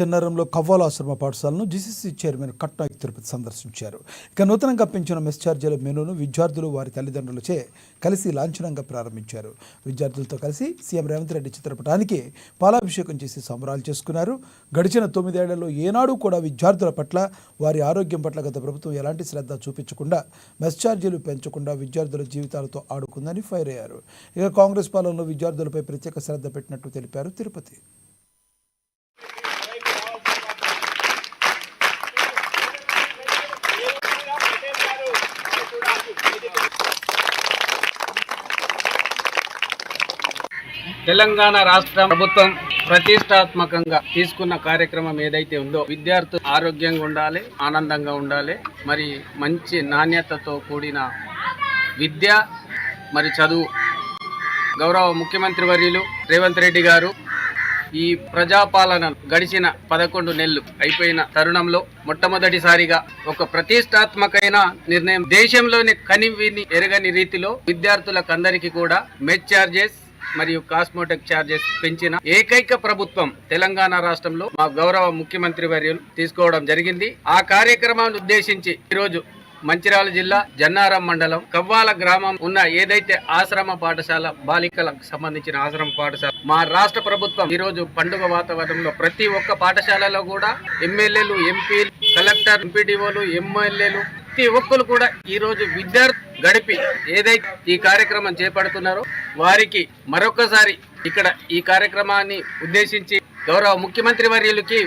చెన్నారంలో కవ్వాల ఆశ్రమ పాఠశాలను GCC chairman కట్నాయక్ Tirupati సందర్శించారు. ఇక నూతనంగా పెంచిన మెస్ ఛార్జీల మెనూను విద్యార్థులు వారి తల్లిదండ్రులచే కలిసి లాంఛనంగా ప్రారంభించారు. విద్యార్థులతో కలిసి సీఎం రేవంత్ రెడ్డి చిత్రపటానికి పాలాభిషేకం చేసి సంబరాలు చేసుకున్నారు. గడిచిన 9 ఏళ్లలో ఏనాడు కూడా విద్యార్థుల పట్ల, వారి ఆరోగ్యం పట్ల గత ప్రభుత్వం ఎలాంటి శ్రద్ధ చూపించకుండా, మెస్ ఛార్జీలు పెంచకుండా విద్యార్థుల జీవితాలతో ఆడుకుందని ఫైర్ అయ్యారు. ఇక కాంగ్రెస్ పాలనలో విద్యార్థులపై ప్రత్యేక శ్రద్ధ పెట్టినట్టు తెలిపారు తిరుపతి. తెలంగాణ రాష్ట్ర ప్రభుత్వం ప్రతిష్టాత్మకంగా తీసుకున్న కార్యక్రమం ఏదైతే ఉందో, విద్యార్థులు ఆరోగ్యంగా ఉండాలి, ఆనందంగా ఉండాలి, మరి మంచి నాణ్యతతో కూడిన విద్య మరి చదువు. గౌరవ ముఖ్యమంత్రి వర్యులు రేవంత్ రెడ్డి గారు ఈ ప్రజాపాలన గడిచిన 11 నెలలు అయిపోయిన తరుణంలో మొట్టమొదటిసారిగా ఒక ప్రతిష్టాత్మకమైన నిర్ణయం, దేశంలోని కనివిని ఎరగని రీతిలో విద్యార్థులకు అందరికీ కూడా మెస్ ఛార్జెస్ మరియు కాస్మోటిక్ ఛార్జెస్ పెంచిన ఏకైక ప్రభుత్వం తెలంగాణ రాష్ట్రంలో మా గౌరవ ముఖ్యమంత్రి వర్యులు తీసుకోవడం జరిగింది. ఆ కార్యక్రమాన్ని ఉద్దేశించి ఈరోజు మంచిర్యాల జిల్లా జన్నారం మండలం కవ్వాల గ్రామం ఉన్న ఏదైతే ఆశ్రమ పాఠశాల, బాలికలకు సంబంధించిన ఆశ్రమ పాఠశాల, మా రాష్ట్ర ప్రభుత్వం ఈరోజు పండుగ వాతావరణంలో ప్రతి ఒక్క పాఠశాలలో కూడా ఎమ్మెల్యేలు, ఎంపీలు, కలెక్టర్, ఎంపీడీఓలు, ఎమ్మెల్యేలు ప్రతి ఒక్కరు కూడా ఈరోజు విద్యార్థి గడిపి ఏదైతే ఈ కార్యక్రమం చేపడుతున్నారో వారికి మరొకసారి ఇక్కడ ఈ కార్యక్రమాన్ని ఉద్దేశించి గౌరవ ముఖ్యమంత్రి వర్యులకి